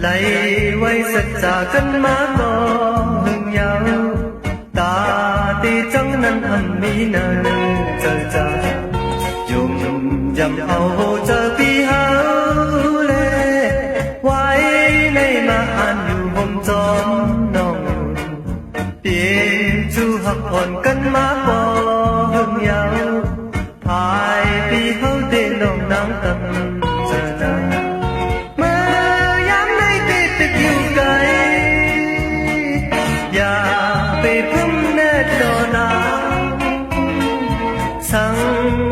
ได้ไว้สัจจากันมาก็หึงยาวตาตีจังนั้นอันมีนันเจอจายุ่มยำเอาเจอพี่เฮาเลไว้ในมาอ่านอยู่ห่มจอมน้องเปียจูหักอ่อนกันมาก็หึงยาวภายปีเฮาเต้นน้องนางกันเจอจาอย่าไปพึ่งแน่ดอนาสั่ง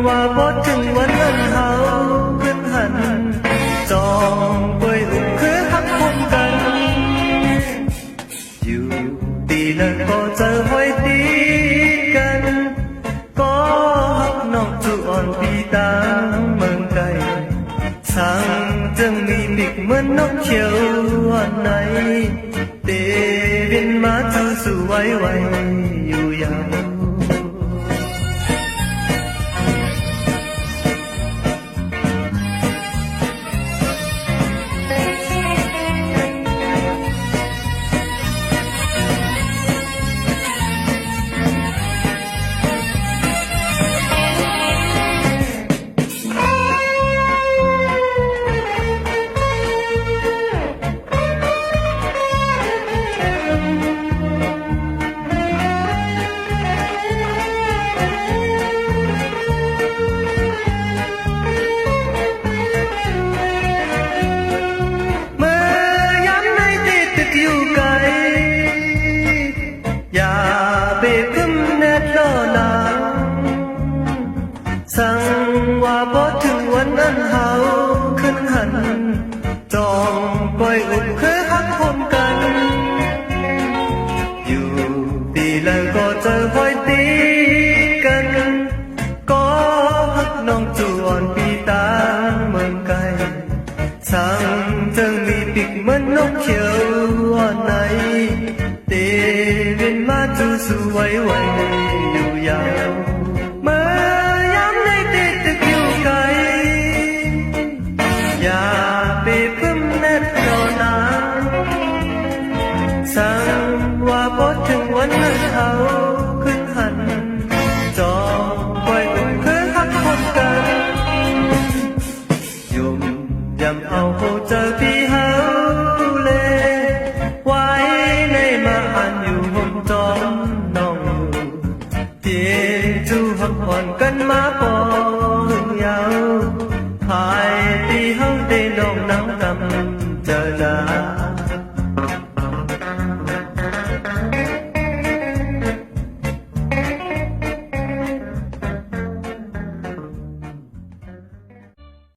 ว่าบอถึงวันนั้นเฮาขึ้นหันจองป่วยอุ่นคือหักพบกันอยู่ตีนั้นก็เจอห้อยตีกันก็หักน้องจูอ่อนปีตาเมืองไกลสั่งจึงมีปีกเหมือนนกเขียววันไหนเตบินมาเธอสู่ไว้อยู่ยาวอย่าไปพึ่งแน่ดอนาสั่งว่าพอถึงวันนั้นเฮาขึ้นหันจองปล่อยอุ่นคือหักพมกันอยู่ตีแล้วก็เจอคอยตีกันก็หักน้องจวนปีตาเมืองไกลสั่งจึงมีปีกเหมือนนกเขียววันไหนเตบินมาจูสู่ไว้อยู่ยาวเมื่อยามในเตตึกอยู่ไกลอย่าไปพึ่งแน่ดอนาสั่งว่าพอถึงวันนั้นเฮาขึ้นหันจองปล่อยอุ่นคือหักพบกันยุ่มยำเอาเจอพี่เฮาเลไว้ในมาอ่านอยู่ห่มจอมน้องอยู่เตียงจูหักอ่อนกันมาปอ